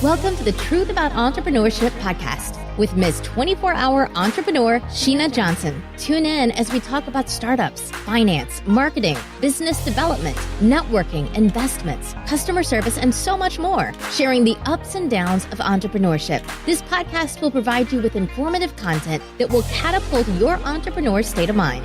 Welcome to the Truth About Entrepreneurship podcast with Ms. 24-hour entrepreneur Sheena Johnson. Tune in as we talk about startups, finance, marketing, business development, networking, investments, customer service, and so much more, sharing the ups and downs of entrepreneurship. This podcast will provide you with informative content that will catapult your entrepreneur state of mind.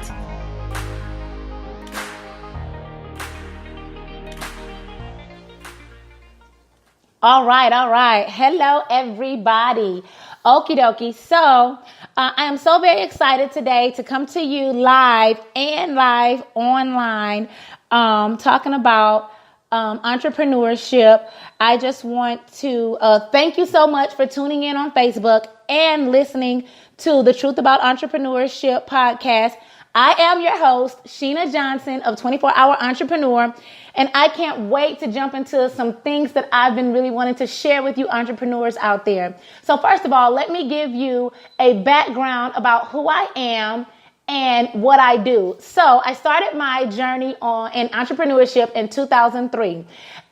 All right. Hello, everybody. Okie dokie. So I am so very excited today to come to you live online, talking about entrepreneurship. I just want to thank you so much for tuning in on Facebook and listening to the Truth About Entrepreneurship podcast. I am your host, Sheena Johnson of 24-Hour Entrepreneur, and I can't wait to jump into some things that I've been really wanting to share with you entrepreneurs out there. So first of all, let me give you a background about who I am and what I do. So I started my journey in entrepreneurship in 2003.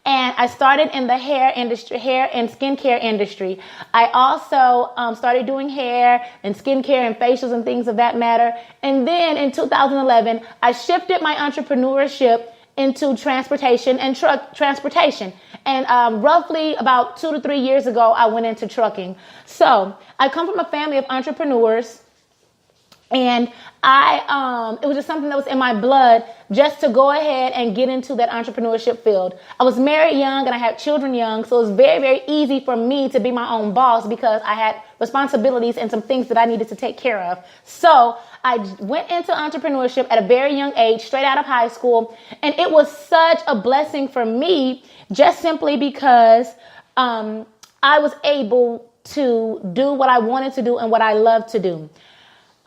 And I started in the hair and skincare industry. I also started doing hair and skincare and facials and things of that matter. And then in 2011, I shifted my entrepreneurship into transportation and transportation. And roughly about 2 to 3 years ago, I went into trucking. So I come from a family of entrepreneurs. And it was just something that was in my blood just to go ahead and get into that entrepreneurship field. I was married young and I had children young, so it was very, very easy for me to be my own boss because I had responsibilities and some things that I needed to take care of. So I went into entrepreneurship at a very young age, straight out of high school. And it was such a blessing for me just simply because I was able to do what I wanted to do and what I love to do.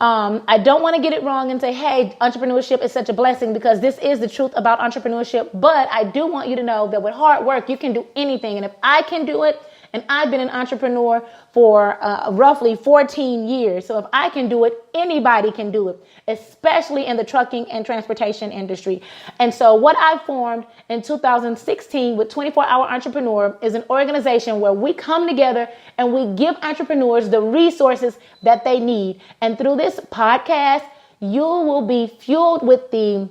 I don't want to get it wrong and say, hey, entrepreneurship is such a blessing, because this is the truth about entrepreneurship. But I do want you to know that with hard work, you can do anything. And if I can do it, and I've been an entrepreneur for roughly 14 years. So if I can do it, anybody can do it, especially in the trucking and transportation industry. And so what I formed in 2016 with 24-Hour Entrepreneur is an organization where we come together and we give entrepreneurs the resources that they need. And through this podcast, you will be fueled with the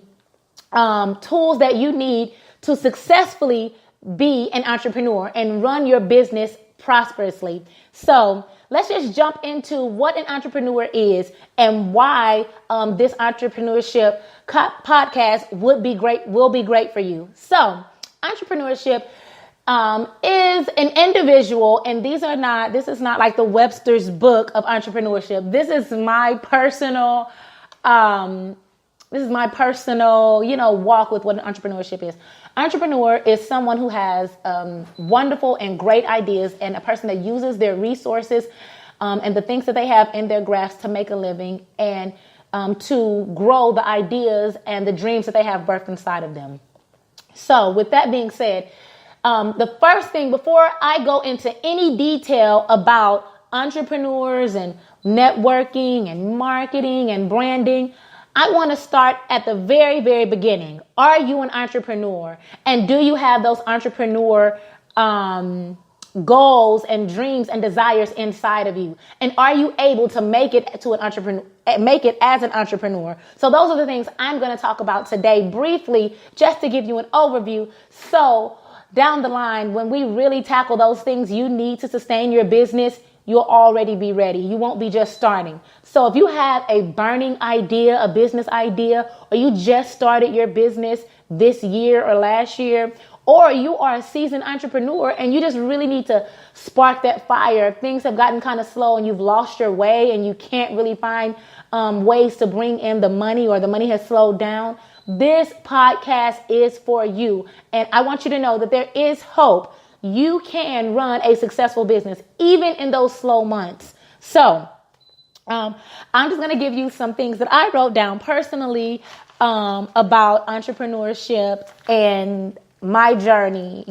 tools that you need to successfully be an entrepreneur and run your business prosperously. So let's just jump into what an entrepreneur is and why this entrepreneurship podcast will be great for you. So entrepreneurship is an individual, and this is not like the Webster's book of entrepreneurship. This is my personal walk with what an entrepreneurship is. Entrepreneur is someone who has wonderful and great ideas, and a person that uses their resources and the things that they have in their grasp to make a living and to grow the ideas and the dreams that they have birthed inside of them. So with that being said, the first thing, before I go into any detail about entrepreneurs and networking and marketing and branding, I want to start at the very, very beginning. Are you an entrepreneur? And do you have those entrepreneur goals and dreams and desires inside of you? And are you able to make it as an entrepreneur? So those are the things I'm going to talk about today briefly, just to give you an overview. So down the line, when we really tackle those things you need to sustain your business, you'll already be ready. You won't be just starting. So if you have a burning idea, a business idea, or you just started your business this year or last year, or you are a seasoned entrepreneur and you just really need to spark that fire, things have gotten kind of slow and you've lost your way and you can't really find ways to bring in the money, or the money has slowed down, this podcast is for you. And I want you to know that there is hope. You can run a successful business, even in those slow months. So I'm just going to give you some things that I wrote down personally about entrepreneurship and my journey,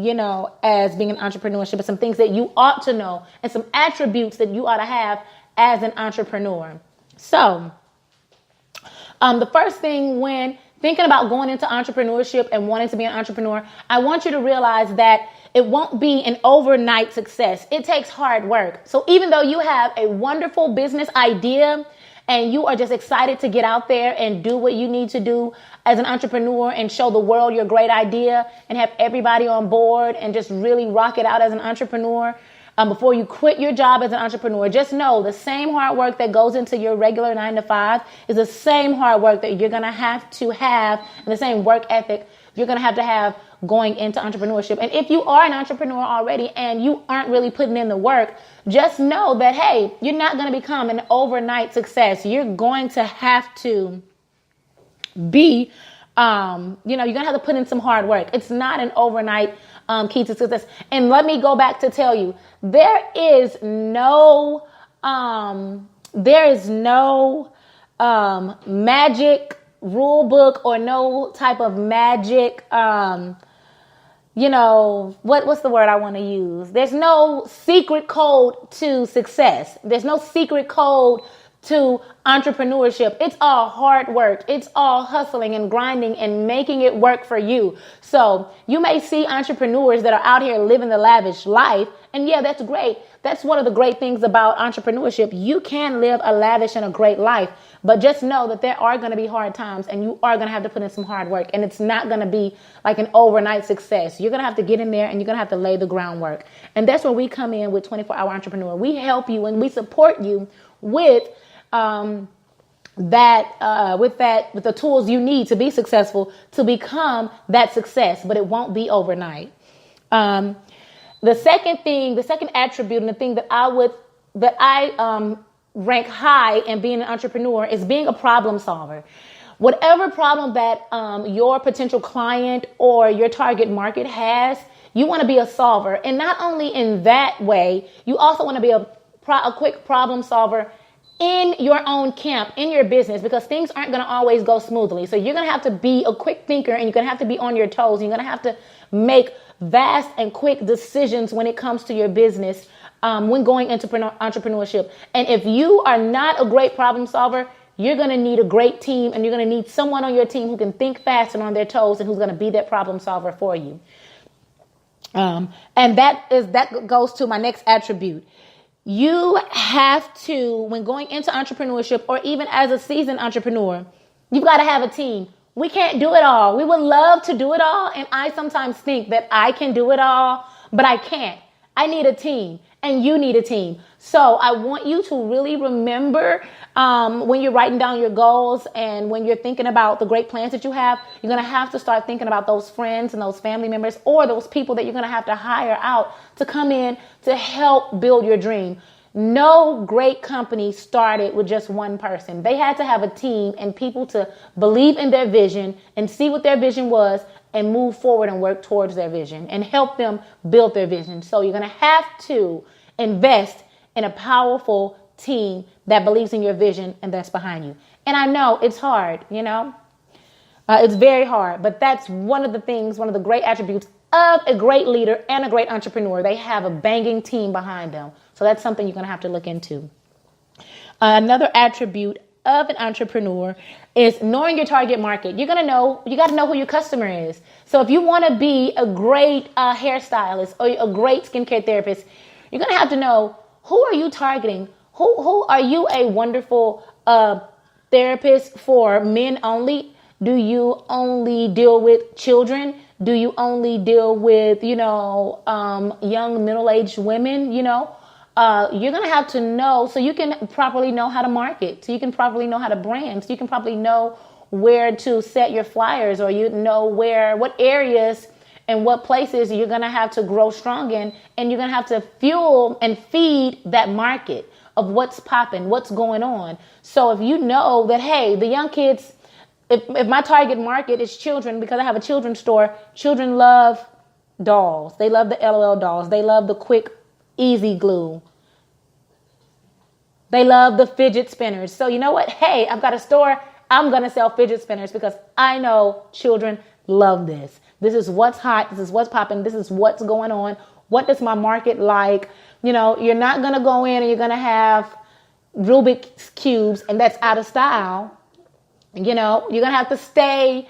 as being an entrepreneurship, and some things that you ought to know and some attributes that you ought to have as an entrepreneur. So the first thing when thinking about going into entrepreneurship and wanting to be an entrepreneur, I want you to realize that it won't be an overnight success. It takes hard work. So even though you have a wonderful business idea and you are just excited to get out there and do what you need to do as an entrepreneur and show the world your great idea and have everybody on board and just really rock it out as an entrepreneur, before you quit your job as an entrepreneur, just know the same hard work that goes into your regular 9-to-5 is the same hard work that you're going to have, and the same work ethic you're going to have going into entrepreneurship. And if you are an entrepreneur already and you aren't really putting in the work, just know that, hey, you're not going to become an overnight success. You're going to have to be, you're going to have to put in some hard work. It's not an overnight key to success. And let me go back to tell you, there is no magic rule book or no type of magic, what's the word I want to use? There's no secret code to success. There's no secret code to entrepreneurship. It's all hard work. It's all hustling and grinding and making it work for you. So you may see entrepreneurs that are out here living the lavish life. And yeah, that's great. That's one of the great things about entrepreneurship. You can live a lavish and a great life, but just know that there are going to be hard times and you are going to have to put in some hard work, and it's not going to be like an overnight success. You're going to have to get in there and you're going to have to lay the groundwork. And that's where we come in with 24-hour entrepreneur. We help you and we support you with with the tools you need to be successful, to become that success, but it won't be overnight. The second attribute, and the thing that I rank high in being an entrepreneur is being a problem solver. Whatever problem that your potential client or your target market has, you want to be a solver. And not only in that way, you also want to be a quick problem solver in your own camp, in your business, because things aren't going to always go smoothly. So you're going to have to be a quick thinker, and you're going to have to be on your toes. You're going to have to make vast and quick decisions when it comes to your business, when going into entrepreneurship. And if you are not a great problem solver, you're going to need a great team, and you're going to need someone on your team who can think fast and on their toes and who's going to be that problem solver for you. And that goes to my next attribute. You have to, when going into entrepreneurship or even as a seasoned entrepreneur, you've got to have a team. We can't do it all. We would love to do it all. And I sometimes think that I can do it all, but I can't. I need a team, and you need a team. So I want you to really remember when you're writing down your goals and when you're thinking about the great plans that you have, you're going to have to start thinking about those friends and those family members or those people that you're going to have to hire out to come in to help build your dream. No great company started with just one person. They had to have a team and people to believe in their vision and see what their vision was and move forward and work towards their vision and help them build their vision. So you're going to have to invest in a powerful team that believes in your vision and that's behind you. And I know it's hard, it's very hard, but that's one of the great attributes of a great leader and a great entrepreneur. They have a banging team behind them. So that's something you're going to have to look into. Another attribute of an entrepreneur is knowing your target market. You got to know who your customer is. So if you want to be a great hairstylist or a great skincare therapist, you're going to have to know, who are you targeting? Who are you a wonderful therapist for men only? Do you only deal with children? Do you only deal with, young middle-aged women, you're going to have to know so you can properly know how to market, so you can properly know how to brand, so you can probably know where to set your flyers, or what areas and what places you're going to have to grow strong in, and you're going to have to fuel and feed that market of what's popping, what's going on. So if you know that, hey, the young kids, if my target market is children, because I have a children's store, children love dolls. They love the LOL dolls. They love the quick, easy glue. They love the fidget spinners. So you know what? Hey, I've got a store. I'm going to sell fidget spinners because I know children love this. This is what's hot. This is what's popping. This is what's going on. What does my market like? You're not going to go in and you're going to have Rubik's cubes and that's out of style. You're going to have to stay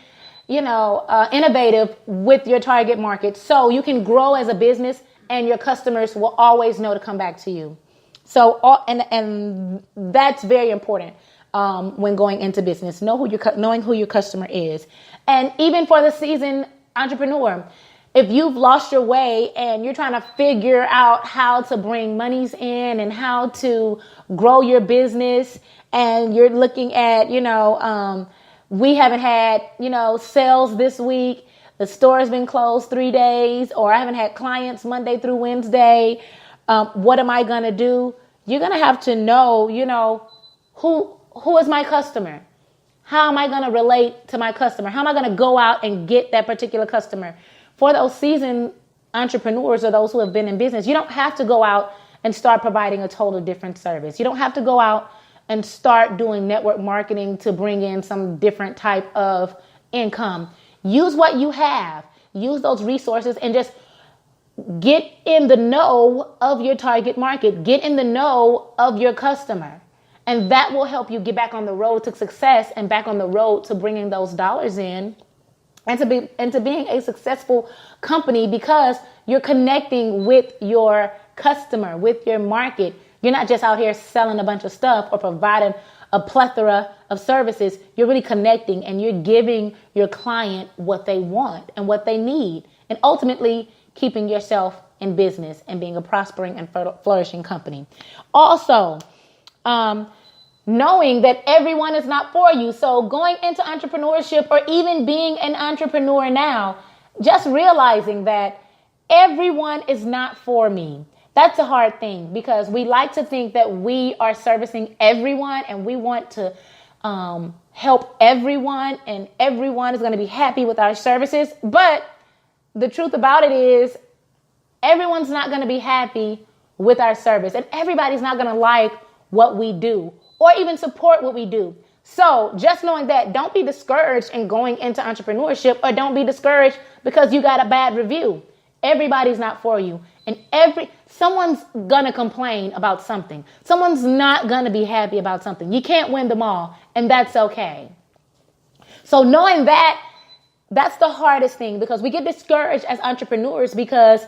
innovative with your target market so you can grow as a business and your customers will always know to come back to you. So, and that's very important when going into business. Knowing who your customer is. And even for the seasoned entrepreneur, if you've lost your way and you're trying to figure out how to bring monies in and how to grow your business, and you're looking at, we haven't had, sales this week, the store has been closed 3 days, or I haven't had clients Monday through Wednesday. What am I going to do? You're going to have to know, who is my customer? How am I going to relate to my customer? How am I going to go out and get that particular customer? For those seasoned entrepreneurs or those who have been in business, you don't have to go out and start providing a total different service. You don't have to go out and start doing network marketing to bring in some different type of income. Use what you have. Use those resources and just get in the know of your target market. Get in the know of your customer. And that will help you get back on the road to success and back on the road to bringing those dollars in and to being a successful company, because you're connecting with your customer, with your market. You're not just out here selling a bunch of stuff or providing a plethora of services. You're really connecting and you're giving your client what they want and what they need, and ultimately keeping yourself in business and being a prospering and flourishing company. Also, knowing that everyone is not for you. So going into entrepreneurship or even being an entrepreneur now, just realizing that everyone is not for me. That's a hard thing, because we like to think that we are servicing everyone and we want to help everyone and everyone is going to be happy with our services. But the truth about it is everyone's not going to be happy with our service, and everybody's not going to like what we do or even support what we do. So just knowing that, don't be discouraged in going into entrepreneurship, or don't be discouraged because you got a bad review. Everybody's not for you. And someone's going to complain about something. Someone's not going to be happy about something. You can't win them all, and that's okay. So knowing that, that's the hardest thing, because we get discouraged as entrepreneurs because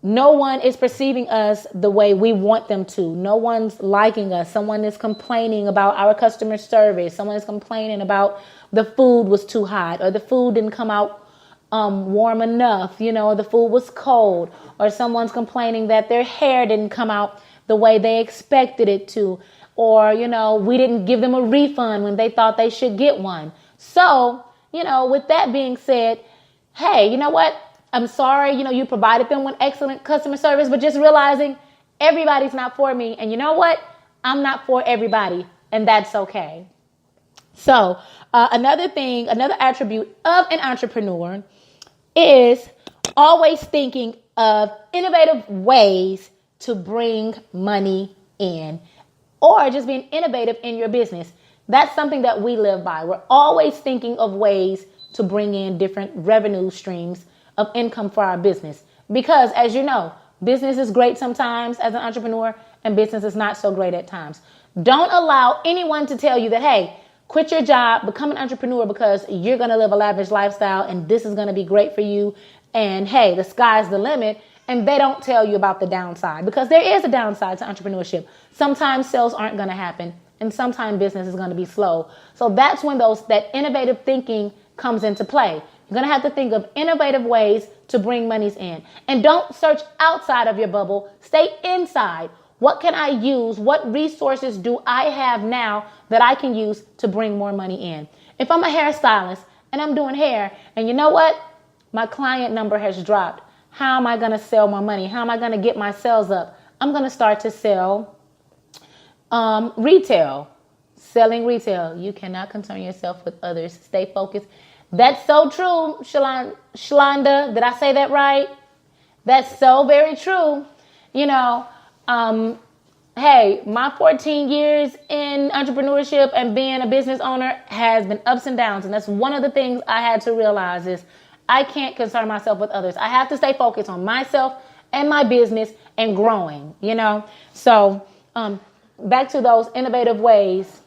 no one is perceiving us the way we want them to. No one's liking us. Someone is complaining about our customer service. Someone is complaining about the food was too hot, or the food didn't come out warm enough, or the food was cold, or someone's complaining that their hair didn't come out the way they expected it to, or, we didn't give them a refund when they thought they should get one. So, with that being said, hey, you know what? I'm sorry, you provided them with excellent customer service, but just realizing everybody's not for me. And you know what? I'm not for everybody, and that's okay. So another attribute of an entrepreneur is always thinking of innovative ways to bring money in, or just being innovative in your business. That's something that we live by. We're always thinking of ways to bring in different revenue streams of income for our business. Because as you know, business is great sometimes as an entrepreneur, and business is not so great at times. Don't allow anyone to tell you that, hey, quit your job, become an entrepreneur because you're going to live a lavish lifestyle and this is going to be great for you. And hey, the sky's the limit. And they don't tell you about the downside, because there is a downside to entrepreneurship. Sometimes sales aren't going to happen, and sometimes business is going to be slow. So that's when that innovative thinking comes into play. You're going to have to think of innovative ways to bring monies in. And don't search outside of your bubble. Stay inside. What can I use? What resources do I have now that I can use to bring more money in? If I'm a hairstylist and I'm doing hair, and you know what? My client number has dropped. How am I going to sell more money? How am I going to get my sales up? I'm going to start to sell retail. Selling retail. You cannot concern yourself with others. Stay focused. That's so true, Shalonda. Did I say that right? That's so very true. Hey, my 14 years in entrepreneurship and being a business owner has been ups and downs. And that's one of the things I had to realize is I can't concern myself with others. I have to stay focused on myself and my business and growing, So back to those innovative ways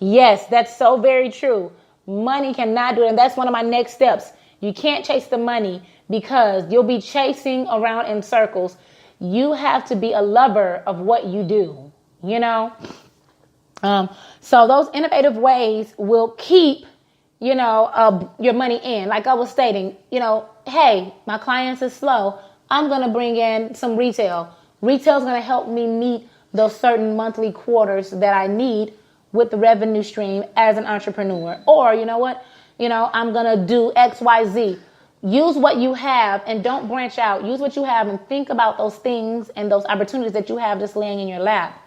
Yes, that's so very true. Money cannot do it. And that's one of my next steps. You can't chase the money because you'll be chasing around in circles. You have to be a lover of what you do, you know? So those innovative ways will keep, your money in. Like I was stating, hey, my clients is slow. I'm going to bring in some retail. Retail is going to help me meet those certain monthly quarters that I need with the revenue stream as an entrepreneur. Or, you know what? I'm going to do X, Y, Z. Use what you have and don't branch out. Use what you have and think about those things and those opportunities that you have just laying in your lap,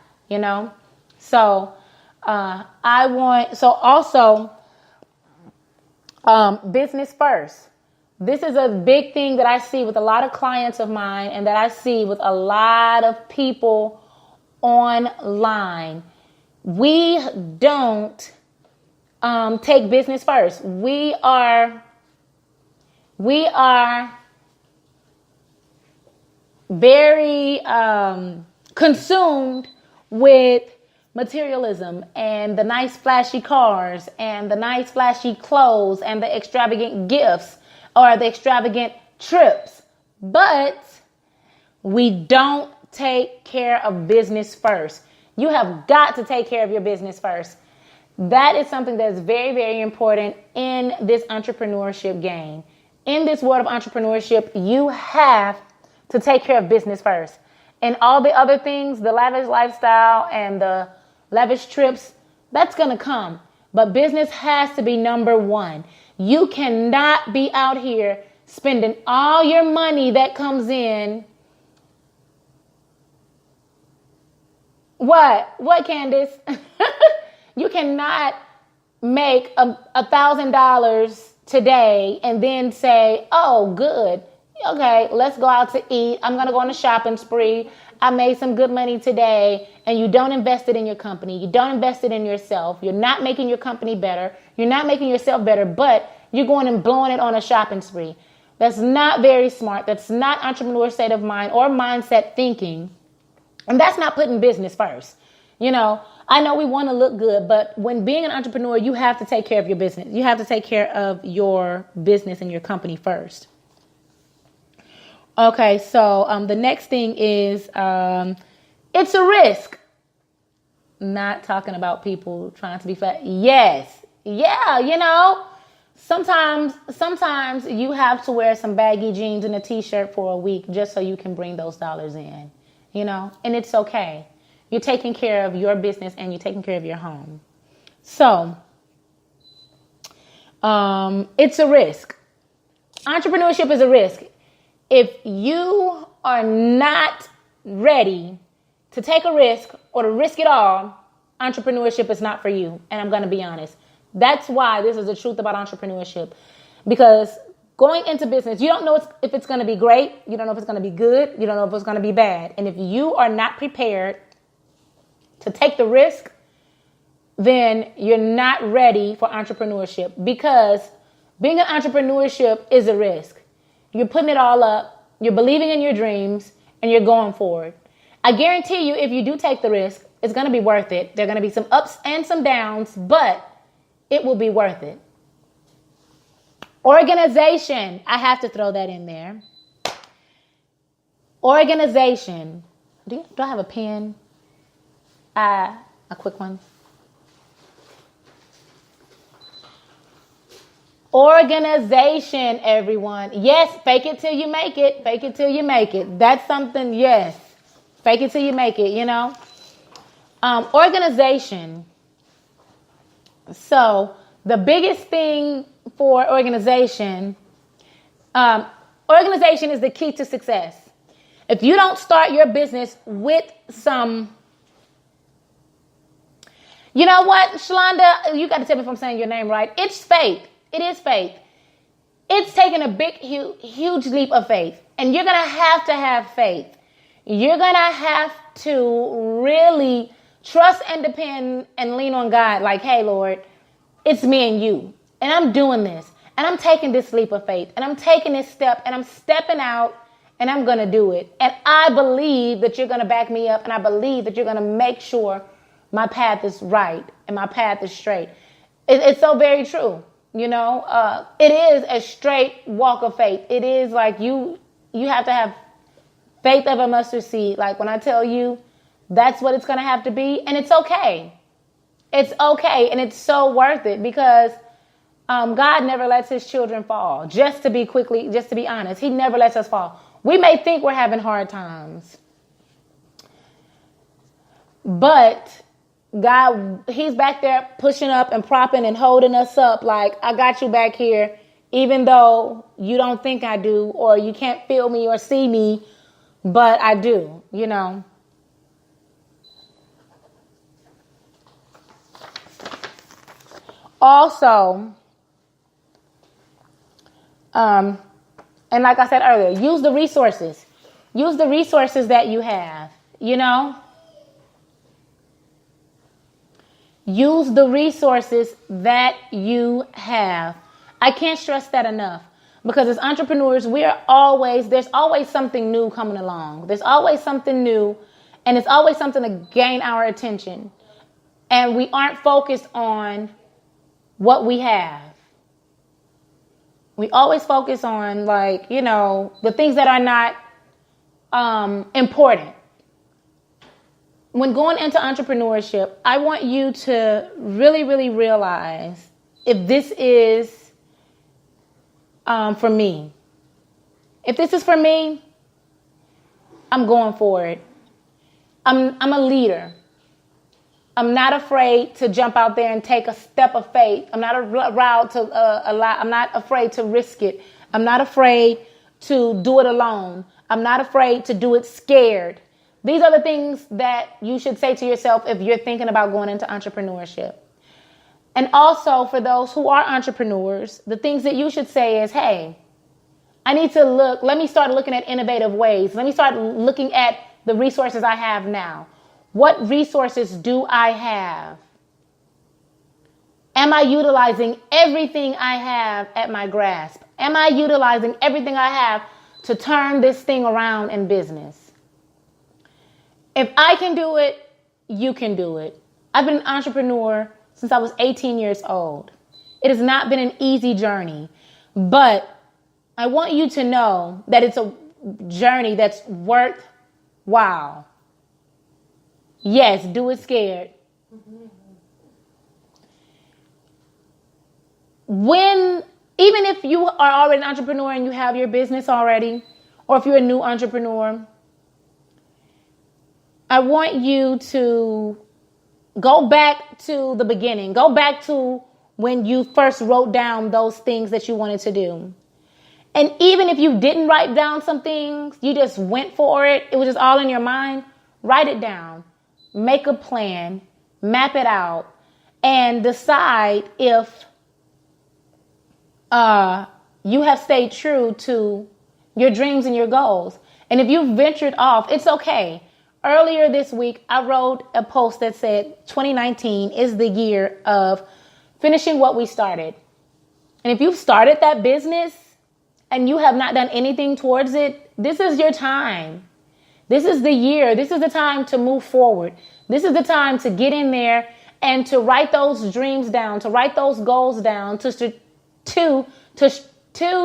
So business first. This is a big thing that I see with a lot of clients of mine and that I see with a lot of people online. We don't take business first. We are very consumed with materialism and the nice flashy cars and the nice flashy clothes and the extravagant gifts or the extravagant trips. But we don't take care of business first. You have got to take care of your business first. That is something that is very, very important in this entrepreneurship game. In this world of entrepreneurship, you have to take care of business first. And all the other things, the lavish lifestyle and the lavish trips, that's going to come. But business has to be number one. You cannot be out here spending all your money that comes in. What, Candace? You cannot make $1,000 today and then say, oh, good. Okay, let's go out to eat. I'm going to go on a shopping spree. I made some good money today. And you don't invest it in your company. You don't invest it in yourself. You're not making your company better. You're not making yourself better, but you're going and blowing it on a shopping spree. That's not very smart. That's not entrepreneur state of mind or mindset thinking. And that's not putting business first. I know we want to look good, but when being an entrepreneur, you have to take care of your business. You have to take care of your business and your company first. Okay, so the next thing is it's a risk. Not talking about people trying to be fat. Yes. Yeah, sometimes you have to wear some baggy jeans and a t-shirt for a week just so you can bring those dollars in, and it's okay. You're taking care of your business and you're taking care of your home. So, it's a risk. Entrepreneurship is a risk. If you are not ready to take a risk or to risk it all, entrepreneurship is not for you. And I'm going to be honest. That's why this is the truth about entrepreneurship. Because going into business, you don't know if it's going to be great. You don't know if it's going to be good. You don't know if it's going to be bad. And if you are not prepared to take the risk, then you're not ready for entrepreneurship. Because being an entrepreneurship is a risk. You're putting it all up. You're believing in your dreams and you're going forward. I guarantee you, if you do take the risk, it's going to be worth it. There are going to be some ups and some downs, but it will be worth it. Organization. I have to throw that in there. Organization. Do I have a pen? A quick one. Organization, everyone. Yes, fake it till you make it. Fake it till you make it. That's something, yes. Fake it till you make it, Organization. So the biggest thing for organization is the key to success. If you don't start your business with some... You know what, Shalonda? You got to tell me if I'm saying your name right. It's faith. It is faith. It's taking a big, huge leap of faith. And you're going to have faith. You're going to have to really trust and depend and lean on God. Like, hey, Lord, it's me and you. And I'm doing this. And I'm taking this leap of faith. And I'm taking this step. And I'm stepping out. And I'm going to do it. And I believe that you're going to back me up. And I believe that you're going to make sure my path is right and my path is straight. It's so very true. You know, it is a straight walk of faith. It is like you have to have faith of a mustard seed. Like when I tell you that's what it's going to have to be. And it's okay. It's okay. And it's so worth it because God never lets his children fall. Just to be honest, he never lets us fall. We may think we're having hard times, but God, he's back there pushing up and propping and holding us up like, I got you back here, even though you don't think I do, or you can't feel me or see me, but I do, you know. Also, and like I said earlier, use the resources. Use the resources that you have, you know. Use the resources that you have. I can't stress that enough because as entrepreneurs, there's always something new coming along. There's always something new and it's always something to gain our attention. And we aren't focused on what we have. We always focus on the things that are not important. When going into entrepreneurship, I want you to really, really realize if this is for me. If this is for me, I'm going for it. I'm a leader. I'm not afraid to jump out there and take a step of faith. I'm not I'm not afraid to risk it. I'm not afraid to do it alone. I'm not afraid to do it scared. These are the things that you should say to yourself if you're thinking about going into entrepreneurship. And also for those who are entrepreneurs, the things that you should say is, hey, let me start looking at innovative ways. Let me start looking at the resources I have now. What resources do I have? Am I utilizing everything I have at my grasp? Am I utilizing everything I have to turn this thing around in business? If I can do it, you can do it. I've been an entrepreneur since I was 18 years old. It has not been an easy journey, but I want you to know that it's a journey that's worthwhile. Yes, do it scared. Even if you are already an entrepreneur and you have your business already, or if you're a new entrepreneur, I want you to go back to the beginning. Go back to when you first wrote down those things that you wanted to do. And even if you didn't write down some things, you just went for it. It was just all in your mind. Write it down. Make a plan. Map it out. And decide if you have stayed true to your dreams and your goals. And if you've ventured off, it's okay. Earlier this week, I wrote a post that said 2019 is the year of finishing what we started. And if you've started that business and you have not done anything towards it, this is your time. This is the year. This is the time to move forward. This is the time to get in there and to write those dreams down, to write those goals down, to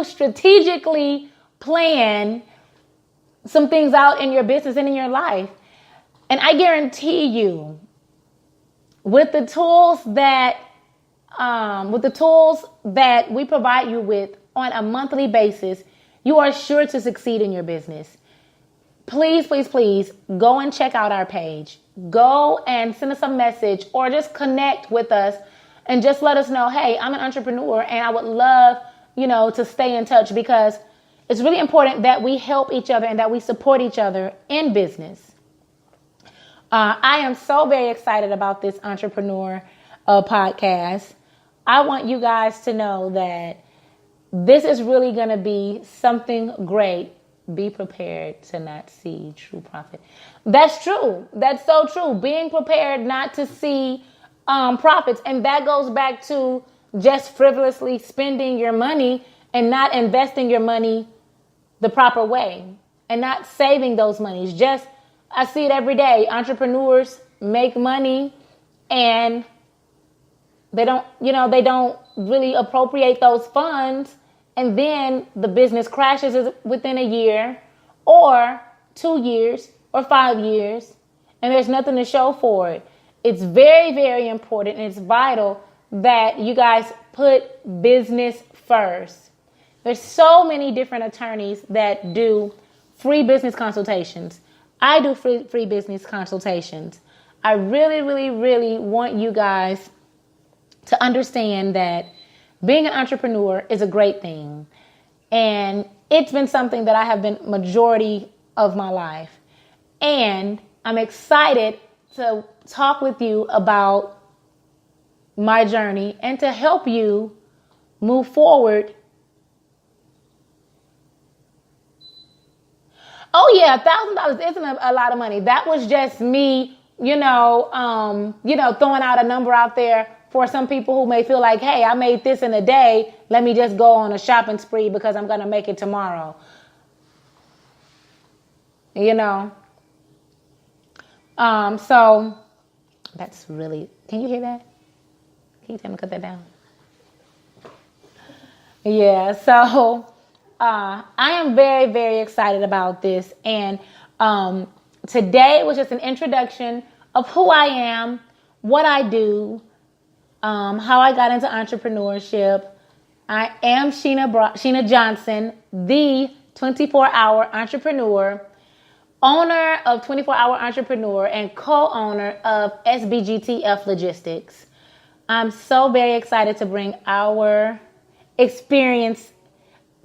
strategically plan some things out in your business and in your life. And I guarantee you, with the tools that we provide you with on a monthly basis, you are sure to succeed in your business. Please, please, please go and check out our page. Go and send us a message or just connect with us and just let us know, hey, I'm an entrepreneur and I would love, to stay in touch because it's really important that we help each other and that we support each other in business. I am so very excited about this entrepreneur podcast. I want you guys to know that this is really going to be something great. Be prepared to not see true profit. That's true. That's so true. Being prepared not to see profits. And that goes back to just frivolously spending your money and not investing your money the proper way and not saving those monies. I see it every day. Entrepreneurs make money and they don't really appropriate those funds, and then the business crashes within a year or 2 years or 5 years, and there's nothing to show for it. It's very, very important, and it's vital that you guys put business first. There's so many different attorneys that do free business consultations. I do free business consultations. I really, really, really want you guys to understand that being an entrepreneur is a great thing. And it's been something that I have been majority of my life. And I'm excited to talk with you about my journey and to help you move forward. Oh yeah, $1,000 isn't a lot of money. That was just me, throwing out a number out there for some people who may feel like, hey, I made this in a day. Let me just go on a shopping spree because I'm going to make it tomorrow. So that's really, can you hear that? Can you tell me to cut that down? Yeah, so I am very, very excited about this. And today was just an introduction of who I am, what I do, how I got into entrepreneurship. I am Sheena Johnson, the 24-hour entrepreneur, owner of 24-hour entrepreneur, and co-owner of SBGTF Logistics. I'm so very excited to bring our experience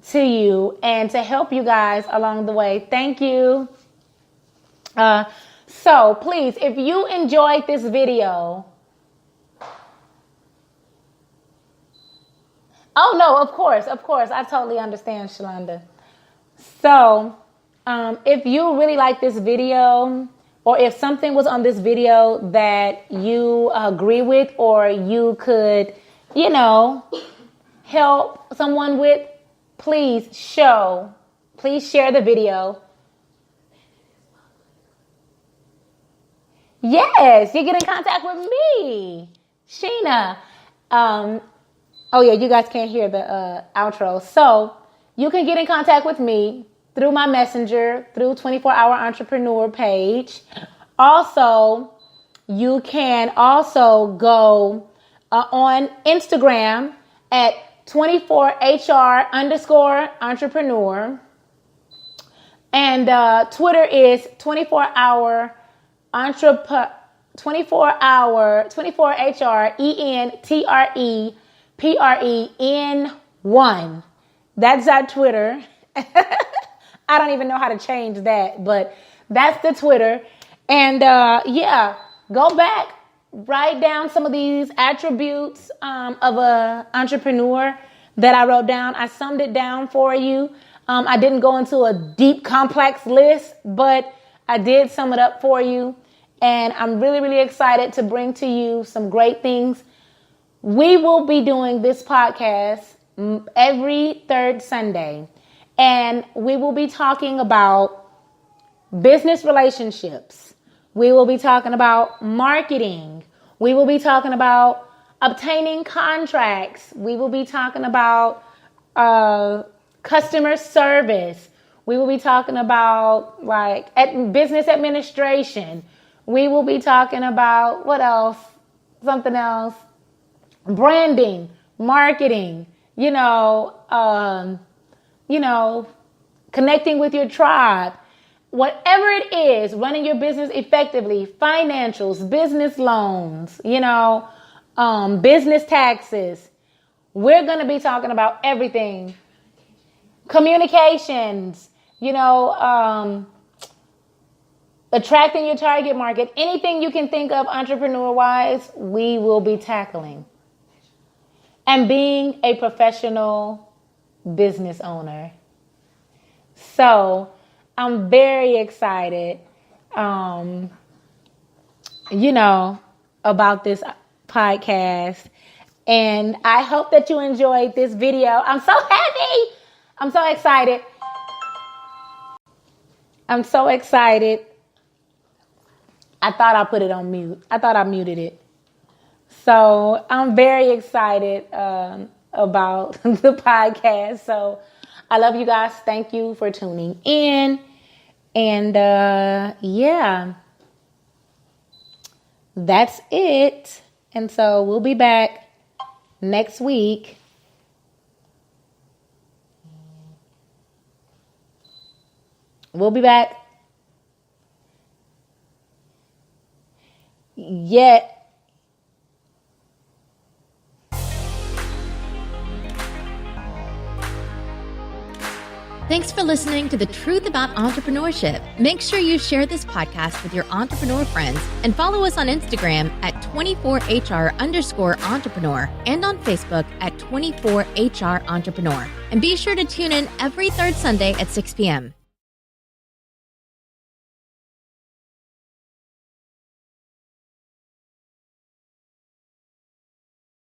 to you and to help you guys along the way. Thank you. So please, if you enjoyed this video, oh no, of course, I totally understand, Shalonda. So, if you really like this video, or if something was on this video that you agree with, or you could, help someone with, please share the video. Yes, you get in contact with me, Sheena. Oh yeah, you guys can't hear the outro. So you can get in contact with me through my messenger, through 24-hour entrepreneur page. Also, you can also go on Instagram at 24HR_entrepreneur. And Twitter is 24HR ENTREPREN1. That's our Twitter. I don't even know how to change that, but that's the Twitter. And go back, write down some of these attributes of an entrepreneur that I wrote down. I summed it down for you. I didn't go into a deep, complex list, but I did sum it up for you. And I'm really, really excited to bring to you some great things. We will be doing this podcast every third Sunday. And we will be talking about business relationships. We will be talking about marketing. We will be talking about obtaining contracts. We will be talking about customer service. We will be talking about business administration. We will be talking about what else? Something else. Branding, marketing, connecting with your tribe. Whatever it is, running your business effectively, financials, business loans, business taxes. We're going to be talking about everything. Communications, attracting your target market. Anything you can think of entrepreneur-wise, we will be tackling. And being a professional business owner. So I'm very excited, about this podcast. And I hope that you enjoyed this video. I'm so happy. I'm so excited. I thought I put it on mute. I thought I muted it. So I'm very excited about the podcast. So I love you guys. Thank you for tuning in. And yeah, that's it. And so we'll be back next week. We'll be back. Thanks for listening to The Truth About Entrepreneurship. Make sure you share this podcast with your entrepreneur friends and follow us on Instagram at 24HR_entrepreneur and on Facebook at 24HR Entrepreneur. And be sure to tune in every third Sunday at 6 p.m.